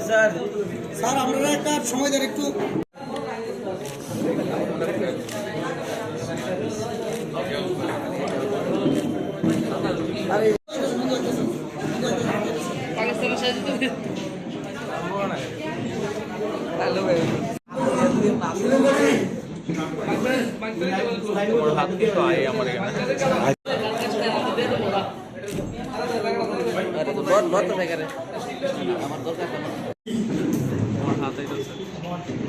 Sir sir আপনারা একটা সময় দেন একটু।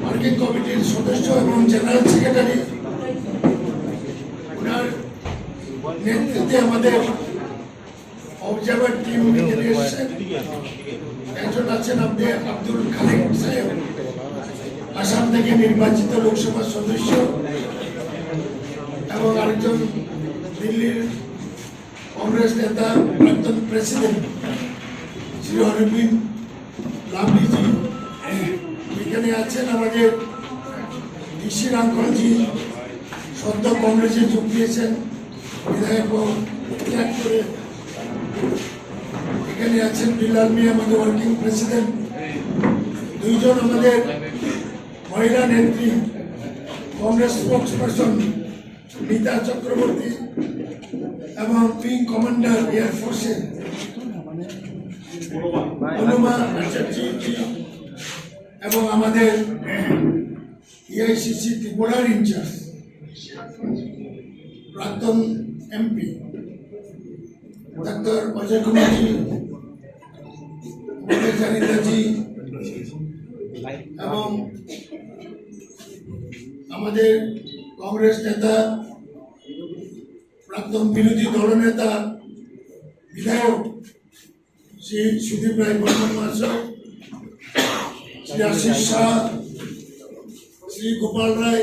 মার্কিং কমিটির সদস্য এবং জেনারেল সেক্রেটারি ওনার নেতৃত্বে আমাদের অবজারভার টিম এখানে এসেছেন। একজন আছেন আব্দুল খালেক সাহেব, আসাম থেকে নির্বাচিত লোকসভা সদস্য, এবং আরেকজন দিল্লির কংগ্রেস নেতা প্রাক্তন প্রেসিডেন্ট শ্রী অরবিন্দ লাভলিজি। এখানে আছেন আমাদের ডিসি রামকলজি, সদ্য কংগ্রেসে যোগ দিয়েছেন, বিধায়ক ত্যাগ করে। এখানে আছেন বিলাল মিয়া, আমাদের ওয়ার্কিং প্রেসিডেন্ট। দুইজন আমাদের মহিলা নেত্রী, কংগ্রেস স্পোক্স পারসন নীতা চক্রবর্তী এবং উইং কমান্ডার এয়ারফোর্সের অনুমা আচার্যজি, এবং আমাদের এআইসিসি ত্রিপুরার ইনচার্জ প্রাক্তন এমপি ডাক্তার অজয় কুমারজি, জানিদাজি, এবং আমাদের কংগ্রেস নেতা প্রাক্তন বিরোধী দলনেতা বিধায়ক শ্রী সুদীপ রায় বর্মন মহাশয়, শ্রী আশিস শাহ, শ্রী গোপাল রায়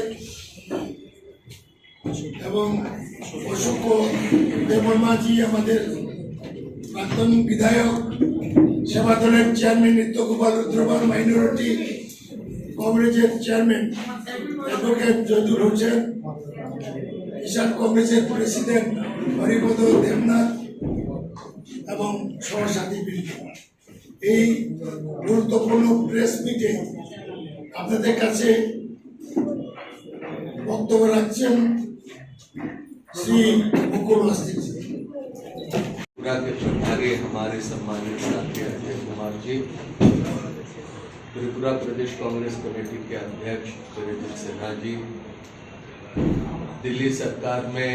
এবং অশোক দেববর্মাজি, আমাদের প্রাক্তন বিধায়ক, সেবা দলের চেয়ারম্যান নিত্য গোপাল রুদ্রবার, মাইনরিটি কংগ্রেসের চেয়ারম্যান অ্যাডভোকেট জয়দুল হোসেন, কিষাণ কংগ্রেসের প্রেসিডেন্ট হরিপদ দেবনাথ এবং সহসাথীবৃন্দ। এই গুরুত্বপূর্ণ প্রেস মিটে আপনাদের কাছে বক্তব্য রাখছেন श्री मुकुल अवस्थी जी। त्रिपुरा के प्रभारी हमारे सम्मानित साथी अजय कुमार जी, त्रिपुरा प्रदेश कांग्रेस कमेटी के अध्यक्ष वीरेंद्र सिन्हा जी, दिल्ली सरकार में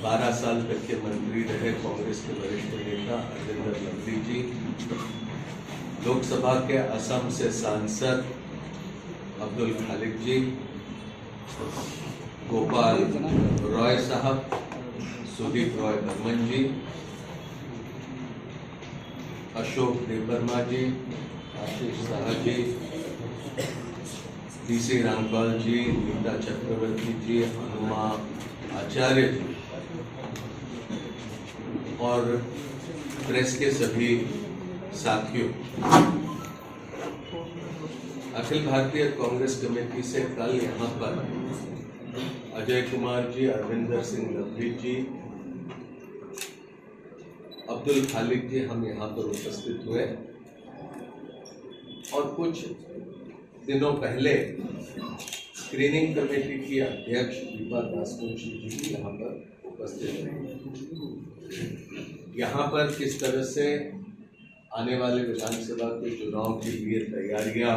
12 साल तक के मंत्री रहे कांग्रेस के वरिष्ठ नेता अरविंद लवली जी, लोकसभा के असम से सांसद अब्दुल खालिक जी, गोपाल रॉय साहब, सुदीप रॉय बर्मन जी, अशोक देवबर्मा जी, आशीष शाह जी, डीसी रामपाल जी, नीता चक्रवर्ती जी, अनुमा आचार्य जी और प्रेस के सभी साथियों, अखिल भारतीय कांग्रेस कमेटी से कल यहाँ पर अजय कुमार जी, अरविंदर सिंह लवली जी, अब्दुल खालिक जी हम यहाँ पर उपस्थित हुए और कुछ दिनों पहले स्क्रीनिंग कमेटी की अध्यक्ष दीपा दासमुंशी जी भी यहाँ पर उपस्थित रहे। यहाँ पर किस तरह से आने वाले विधानसभा के चुनाव के लिए तैयारियां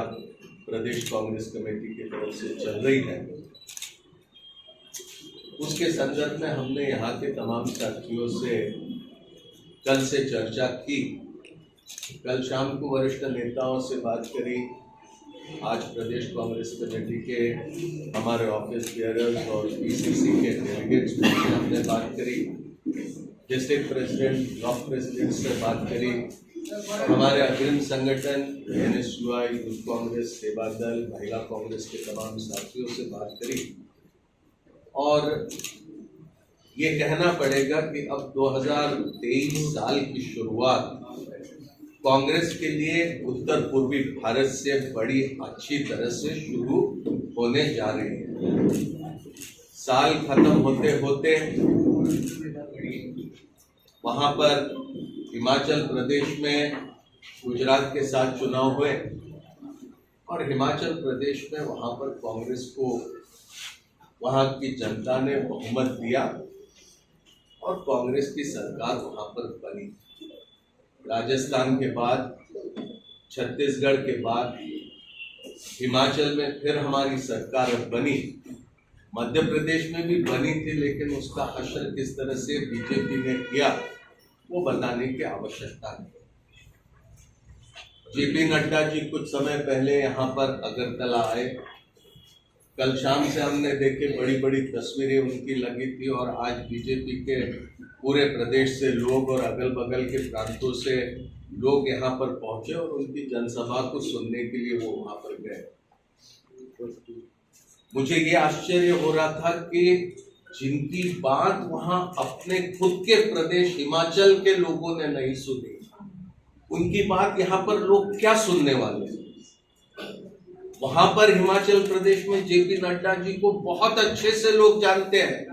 प्रदेश कांग्रेस कमेटी की तरफ से चल रही है, उसके संदर्भ में हमने यहाँ के तमाम साथियों से कल से चर्चा की। कल शाम को वरिष्ठ नेताओं से बात करी, आज प्रदेश कांग्रेस कमेटी के हमारे ऑफिस बेयरर्स और पीसीसी के डेलीगेट्स से हमने बात करी, डिस्ट्रिक्ट प्रेसिडेंट, ब्लॉक प्रेसिडेंट से बात करी, हमारे अग्रिम संगठन एनएसयूआई, यूथ कांग्रेस, सेवा दल, महिला कांग्रेस के तमाम साथियों से बात करी। और ये कहना पड़ेगा कि अब 2023 साल की शुरुआत कांग्रेस के लिए उत्तर पूर्वी भारत से बड़ी अच्छी तरह से शुरू होने जा रही है। साल खत्म होते होते वहां पर हिमाचल प्रदेश में गुजरात के साथ चुनाव हुए और हिमाचल प्रदेश में वहाँ पर कांग्रेस को वहाँ की जनता ने बहुमत दिया और कांग्रेस की सरकार वहाँ पर बनी। राजस्थान के बाद, छत्तीसगढ़ के बाद हिमाचल में फिर हमारी सरकार बनी। मध्य प्रदेश में भी बनी थी, लेकिन उसका असर किस तरह से बीजेपी ने किया वो बताने की आवश्यकता है। जेपी नड्डा जी कुछ समय पहले यहाँ पर अगरतला आए। कल शाम से हमने देखे बड़ी बड़ी तस्वीरें उनकी लगी थी और आज बीजेपी के पूरे प्रदेश से लोग और अगल बगल के प्रांतों से लोग यहाँ पर पहुंचे और उनकी जनसभा को सुनने के लिए वो वहां पर गए। मुझे ये आश्चर्य हो रहा था कि जिनकी बात वहां अपने खुद के प्रदेश हिमाचल के लोगों ने नहीं सुनी, उनकी बात यहाँ पर लोग क्या सुनने वाले। वहां पर हिमाचल प्रदेश में जेपी नड्डा जी को बहुत अच्छे से लोग जानते हैं।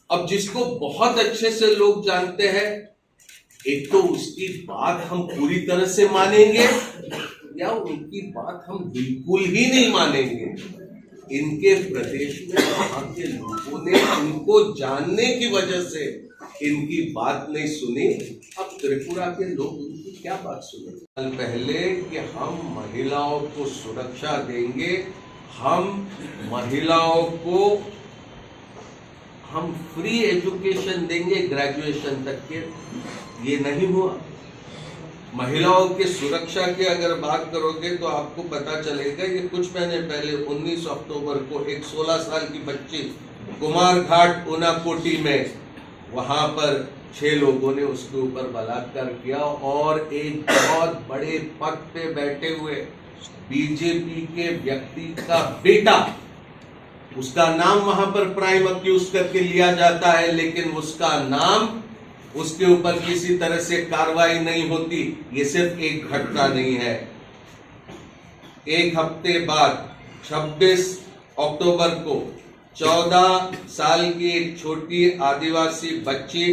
अब जिसको बहुत अच्छे से लोग जानते हैं, एक तो उसकी बात हम पूरी तरह से मानेंगे या उनकी बात हम बिल्कुल ही नहीं मानेंगे। इनके प्रदेश में वहां के लोगों ने उनको जानने की वजह से इनकी बात नहीं सुनी। अब त्रिपुरा के लोग उनकी क्या बात सुने। कल पहले कि हम महिलाओं को सुरक्षा देंगे, हम महिलाओं को हम फ्री एजुकेशन देंगे ग्रेजुएशन तक के, ये नहीं हुआ। महिलाओं की सुरक्षा की अगर बात करोगे तो आपको पता चलेगा ये कुछ महीने पहले 19 अक्टूबर को एक 16 साल की बच्ची कुमारघाट ऊनाकोटी में वहां पर 6 लोगों ने उसके ऊपर बलात्कार किया और एक बहुत बड़े पद पे बैठे हुए बीजेपी के व्यक्ति का बेटा, उसका नाम वहां पर प्राइम अक्यूज करके लिया जाता है, लेकिन उसका नाम, उसके ऊपर किसी तरह से कार्रवाई नहीं होती। ये सिर्फ एक घटना नहीं है। एक हफ्ते बाद 26 अक्टूबर को 14 साल की एक छोटी आदिवासी बच्ची,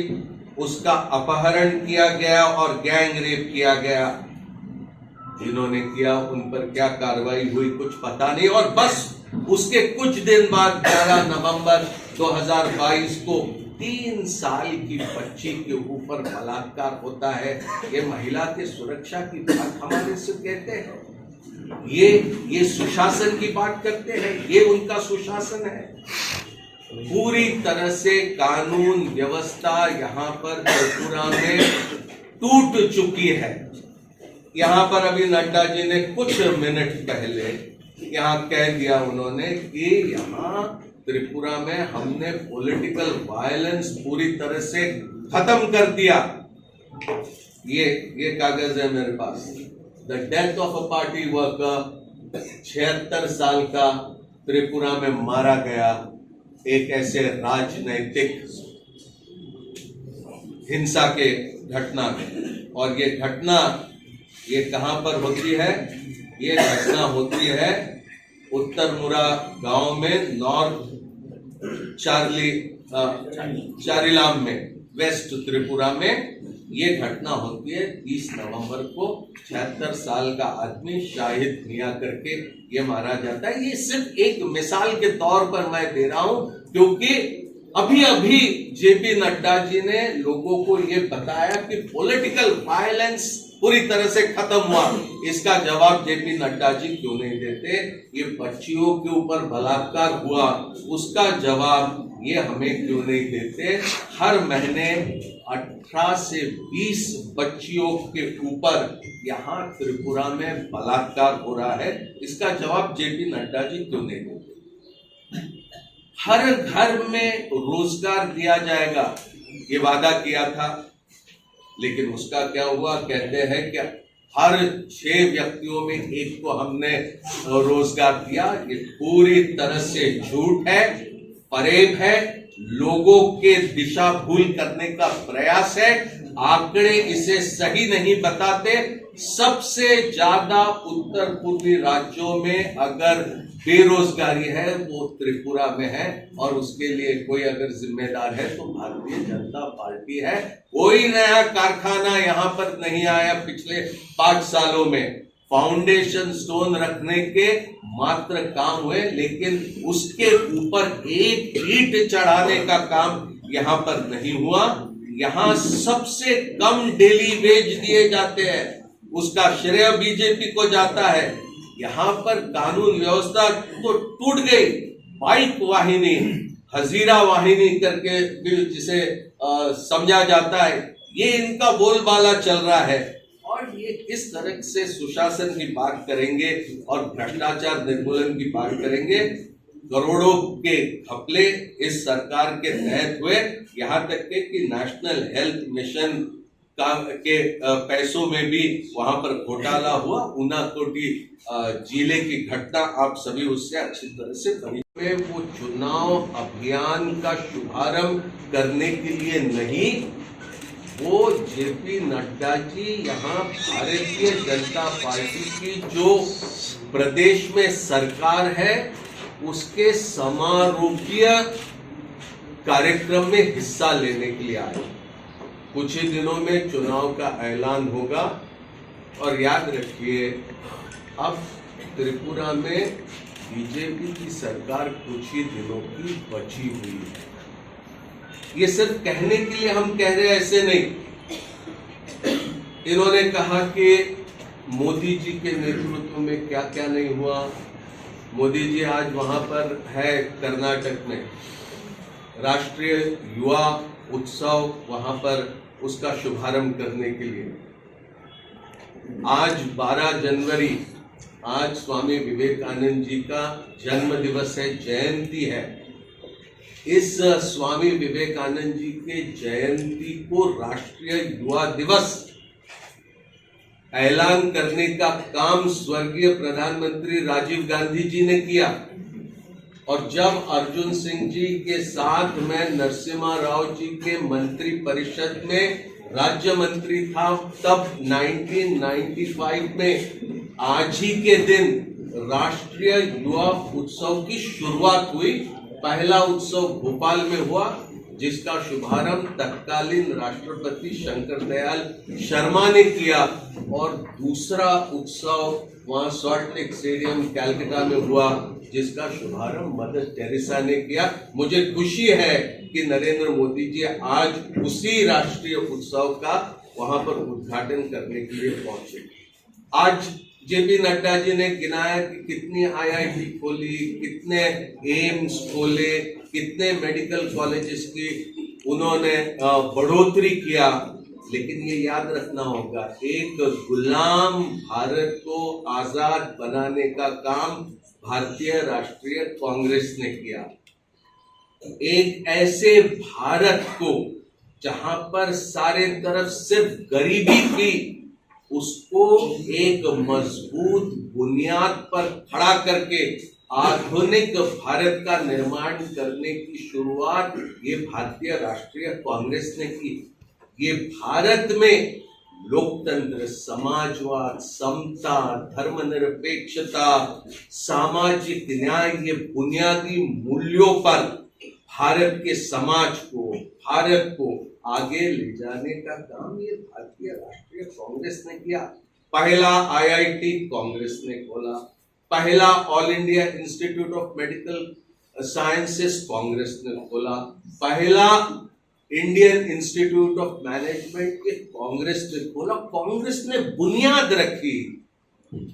उसका अपहरण किया गया और गैंग रेप किया गया। जिन्होंने किया उन पर क्या कार्रवाई हुई कुछ पता नहीं। और बस उसके कुछ दिन बाद 11 नवंबर 2022 को 3 साल की बच्ची के ऊपर बलात्कार होता है। ये महिला के सुरक्षा की बात हमारे से कहते हैं, ये सुशासन की बात करते हैं, ये उनका सुशासन है। पूरी तरह से कानून व्यवस्था यहाँ पर त्रिपुरा में टूट चुकी है। यहाँ पर अभी नड्डा जी ने कुछ मिनट पहले यहाँ कह दिया उन्होंने कि यहाँ त्रिपुरा में हमने पॉलिटिकल वायलेंस पूरी तरह से खत्म कर दिया। ये कागज है मेरे पास। The death of a party worker, 76 साल का त्रिपुरा में मारा गया एक ऐसे राजनैतिक हिंसा के घटना में। और ये घटना ये कहां पर होती है? ये घटना होती है उत्तर मुरा गांव में, नॉर्थ चारिलाम में, वेस्ट त्रिपुरा में ये घटना होती है। 30 नवंबर को 76 साल का आदमी शाहिद मियां करके ये मारा जाता है। ये सिर्फ एक मिसाल के तौर पर मैं दे रहा हूं, क्योंकि अभी अभी जेपी नड्डा जी ने लोगों को ये बताया कि पॉलिटिकल वायलेंस पूरी तरह से खत्म हुआ। इसका जवाब जेपी नड्डा जी क्यों नहीं देते? ये बच्चियों के ऊपर बलात्कार हुआ, उसका जवाब ये हमें क्यों नहीं देते? हर महीने 18 से 20 बच्चियों के ऊपर यहाँ त्रिपुरा में बलात्कार हो रहा है। इसका जवाब जेपी नड्डा जी क्यों नहीं देते? हर घर में रोजगार दिया जाएगा, ये वादा किया था, लेकिन उसका क्या हुआ? कहते हैं कि हर 6 व्यक्तियों में एक को हमने रोजगार दिया। ये पूरी तरह से झूठ है, फरेब है, लोगों के दिशा भूल करने का प्रयास है। आंकड़े इसे सही नहीं बताते। सबसे ज्यादा उत्तर पूर्वी राज्यों में अगर बेरोजगारी है वो त्रिपुरा में है, और उसके लिए कोई अगर जिम्मेदार है तो भारतीय जनता पार्टी है। कोई नया कारखाना यहाँ पर नहीं आया पिछले 5 सालों में। फाउंडेशन स्टोन रखने के मात्र काम हुए, लेकिन उसके ऊपर एक ईंट चढ़ाने का काम यहाँ पर नहीं हुआ। यहाँ सबसे कम डेली वेज दिए जाते हैं, उसका श्रेय बीजेपी को जाता है। यहाँ पर कानून व्यवस्था तो टूट गई। बाइक वाहिनी, हजीरा वाहिनी करके जिसे समझा जाता है, ये इनका बोलबाला चल रहा है। और ये किस तरह से सुशासन की बात करेंगे और भ्रष्टाचार निर्मूलन की बात करेंगे। करोड़ों के घपले इस सरकार के तहत हुए, यहाँ तक के कि नेशनल हेल्थ मिशन के पैसों में भी वहां पर घोटाला हुआ। ऊनाकोटी जिले की घटना आप सभी उससे अच्छी तरह से परिचित हैं। वो चुनाव अभियान का शुभारंभ करने के लिए नहीं, वो जेपी नड्डा जी यहाँ भारतीय जनता पार्टी की जो प्रदेश में सरकार है उसके समारोहीय कार्यक्रम में हिस्सा लेने के लिए आए। कुछ ही दिनों में चुनाव का ऐलान होगा, और याद रखिए अब त्रिपुरा में बीजेपी की सरकार कुछ ही दिनों की बची हुई है। ये सिर्फ कहने के लिए हम कह रहे हैं, ऐसे नहीं। इन्होंने कहा कि मोदी जी के नेतृत्व में क्या क्या नहीं हुआ। मोदी जी आज वहां पर है कर्नाटक में, राष्ट्रीय युवा उत्सव वहां पर उसका शुभारंभ करने के लिए। आज 12 जनवरी, आज स्वामी विवेकानंद जी का जन्म दिवस है, जयंती है। इस स्वामी विवेकानंद जी के जयंती को राष्ट्रीय युवा दिवस ऐलान करने का काम स्वर्गीय प्रधानमंत्री राजीव गांधी जी ने किया। और जब अर्जुन सिंह जी के साथ मैं नरसिम्हा राव जी के मंत्री परिषद में राज्य मंत्री था, तब 1995 में आज ही के दिन राष्ट्रीय युवा उत्सव की शुरुआत हुई। पहला उत्सव भोपाल में हुआ, जिसका शुभारंभ तत्कालीन राष्ट्रपति शंकर दयाल शर्मा ने किया, और दूसरा उत्सव वहां सॉल्ट लेक स्टेडियम कैलकाटा में हुआ, जिसका शुभारंभ मदर टेरेसा ने किया। मुझे खुशी है कि नरेंद्र मोदी जी आज उसी राष्ट्रीय उत्सव का वहां पर उद्घाटन करने के लिए पहुंचे। आज जेपी नड्डा जी ने गिनाया कि कितनी आईआईटी खोली, कितने एम्स खोले, कितने मेडिकल कॉलेजेस की उन्होंने बढ़ोतरी किया। लेकिन ये याद रखना होगा, एक गुलाम भारत को आजाद बनाने का काम भारतीय राष्ट्रीय कांग्रेस ने किया। एक ऐसे भारत को जहां पर सारे तरफ सिर्फ गरीबी थी, उसको एक मजबूत बुनियाद पर खड़ा करके आधुनिक भारत का निर्माण करने की शुरुआत ये भारतीय राष्ट्रीय कांग्रेस ने की। ये भारत में लोकतंत्र, समाजवाद, समता, धर्मनिरपेक्षता, सामाजिक न्याय, ये बुनियादी मूल्यों पर भारत के समाज को, भारत को आगे ले जाने का काम ये भारतीय राष्ट्रीय कांग्रेस ने किया। पहला आईआईटी कांग्रेस ने खोला, पहला all India institute of medical sciences Congress ने खोला, पहला इंडियन इंस्टीट्यूट ऑफ मैनेजमेंट के कांग्रेस ने खोला। कांग्रेस ने बुनियाद रखी,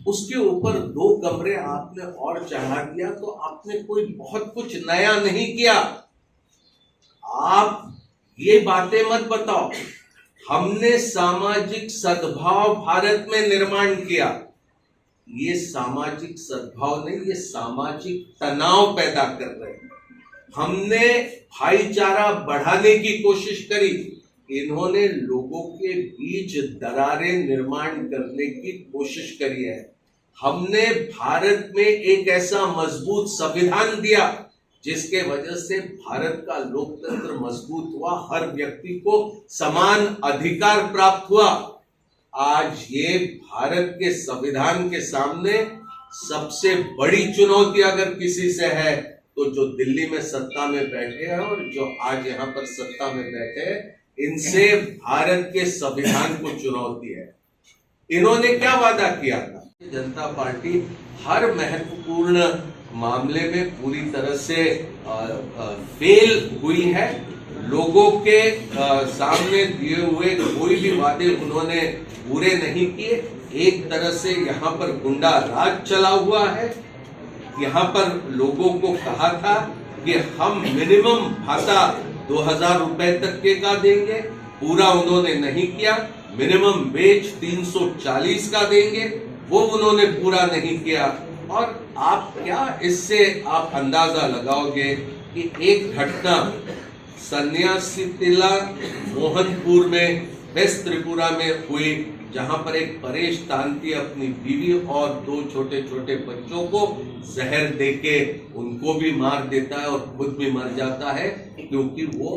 उसके ऊपर 2 कमरे आपने और चढ़ा दिया तो आपने कोई बहुत कुछ नया नहीं किया। आप ये बातें मत बताओ। हमने सामाजिक सद्भाव भारत में निर्माण किया। ये सामाजिक सद्भाव नहीं, ये सामाजिक तनाव पैदा कर रहे हैं। हमने भाईचारा बढ़ाने की कोशिश करी, इन्होंने लोगों के बीच दरारें निर्माण करने की कोशिश करी है। हमने भारत में एक ऐसा मजबूत संविधान दिया जिसके वजह से भारत का लोकतंत्र मजबूत हुआ, हर व्यक्ति को समान अधिकार प्राप्त हुआ। आज ये भारत के संविधान के सामने सबसे बड़ी चुनौती अगर किसी से है तो जो दिल्ली में सत्ता में बैठे हैं और जो आज यहाँ पर सत्ता में बैठे हैं, इनसे भारत के संविधान को चुनौती है। इन्होंने क्या वादा किया था? जनता पार्टी हर महत्वपूर्ण मामले में पूरी तरह से फेल हुई है। लोगों के सामने दिए हुए कोई भी वादे उन्होंने पूरे नहीं किए। एक तरह से यहाँ पर गुंडा राज चला हुआ है। यहाँ पर लोगों को कहा था कि हम मिनिमम भाता 2000 रुपए तक के का देंगे, पूरा उन्होंने नहीं किया। मिनिमम वेज 340 का देंगे, वो उन्होंने पूरा नहीं किया। और आप क्या इससे आप अंदाजा लगाओगे कि एक घटना सन्यासी तिला मोहनपुर में वेस्ट त्रिपुरा में हुई, जहां पर एक परेश तांती अपनी बीवी और 2 छोटे छोटे बच्चों को जहर देके उनको भी मार देता है और खुद भी मर जाता है, क्योंकि वो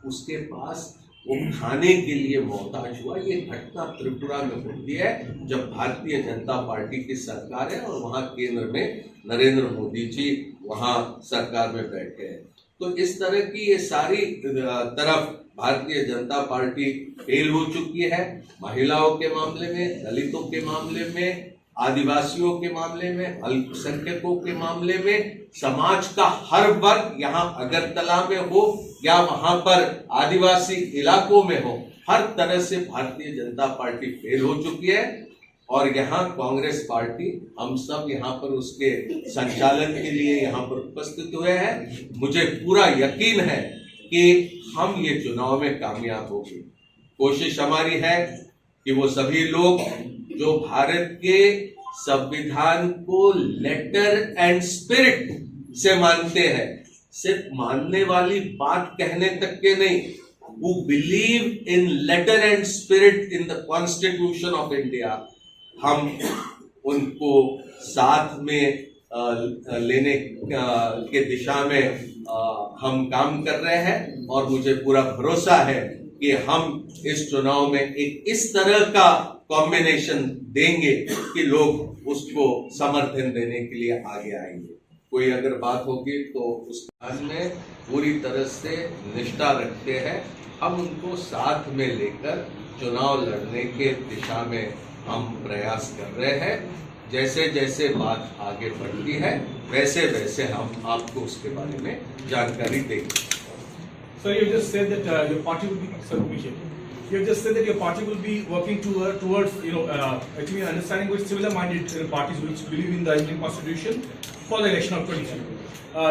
उसके पास वो खाने के लिए मोहताज हुआ। ये घटना त्रिपुरा में होती है जब भारतीय जनता पार्टी की सरकार है और वहां केंद्र में नरेंद्र मोदी जी वहां सरकार में बैठे हैं। तो इस तरह की ये सारी तरफ भारतीय जनता पार्टी फेल हो चुकी है। महिलाओं के मामले में, दलितों के मामले में, आदिवासियों के मामले में, अल्पसंख्यकों के मामले में, समाज का हर वर्ग, यहाँ अगरतला में हो या वहां पर आदिवासी इलाकों में हो, हर तरह से भारतीय जनता पार्टी फेल हो चुकी है। और यहाँ कांग्रेस पार्टी, हम सब यहाँ पर उसके संचालन के लिए यहाँ पर उपस्थित हुए हैं। मुझे पूरा यकीन है कि हम ये चुनाव में कामयाब होंगे। कोशिश हमारी है कि वो सभी लोग जो भारत के संविधान को लेटर एंड स्पिरिट से मानते हैं, सिर्फ मानने वाली बात कहने तक के नहीं, who believe in letter and spirit in the Constitution of India, हम उनको साथ में लेने के दिशा में हम काम कर रहे हैं। और मुझे पूरा भरोसा है कि हम इस चुनाव में एक इस तरह का कॉम्बिनेशन देंगे कि लोग उसको समर्थन देने के लिए आगे आएंगे। कोई अगर बात होगी तो उस काज में पूरी तरह से निष्ठा रखते हैं। हम उनको साथ में लेकर चुनाव लड़ने के दिशा में हम प्रयास कर रहे हैं। जैसे जैसे बात आगे बढ़ती है वैसे वैसे हम आपको उसके बारे में जानकारी देंगे। So you just said that your party will be, sir, you just said that your party will be working towards actually understanding with similar-minded parties which believe in the Indian Constitution for the election of 23.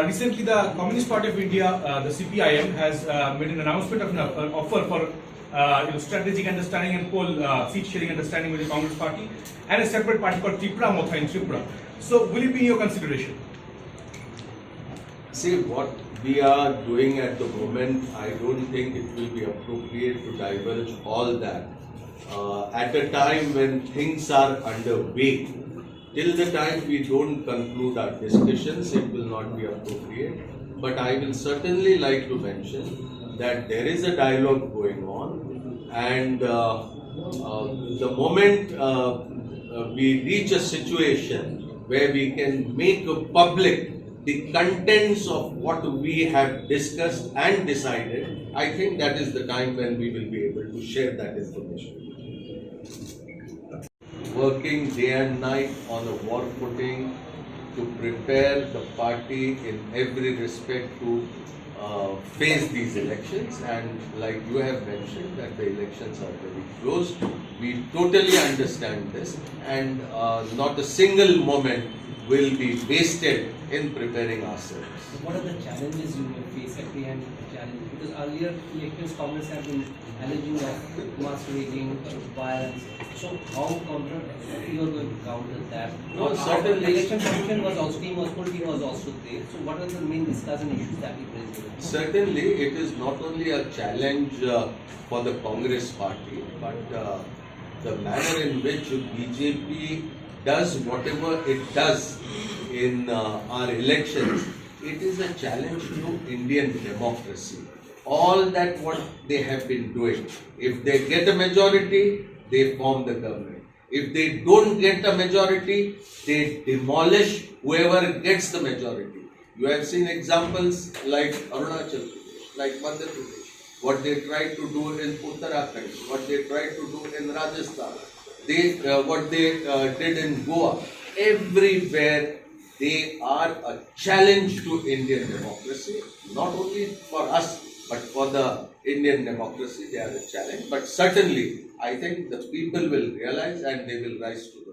Recently, the Communist Party of India, the CPIM, has made an announcement of an offer for strategic understanding and poll seat sharing understanding with the Congress Party and a separate party called Tripura Motha in Tripura. So, will it be in your consideration? See, what we are doing at the moment, I don't think it will be appropriate to divulge all that. At a time when things are underway, till the time we don't conclude our discussions, it will not be appropriate. But I will certainly like to mention that there is a dialogue going on, and the moment we reach a situation where we can make public the contents of what we have discussed and decided, I think that is the time when we will be able to share that information. Working day and night on a war footing to prepare the party in every respect to face these elections, and like you have mentioned that the elections are very close. We totally understand this, and not a single moment will be wasted in preparing ourselves. What are the challenges you will face at the end of the challenge? Because earlier elections Congress have been alleging of masquerading, violence. So how you are going to counter that? No, certainly. Election commission was also team was also there. So what are the main discussion issues that you raised? Certainly, it is not only a challenge for the Congress party, but the manner in which BJP does whatever it does in our elections, it is a challenge to Indian democracy. All that what they have been doing, if they get a majority, they form the government. If they don't get a majority, they demolish whoever gets the majority. You have seen examples like Arunachal Pradesh, like Madhya Pradesh, what they tried to do in Uttarakhand, what they tried to do in Rajasthan, what they did in Goa. Everywhere they are a challenge to Indian democracy, not only for us, but for the Indian democracy, they are a challenge. But certainly, I think the people will realize and they will rise to the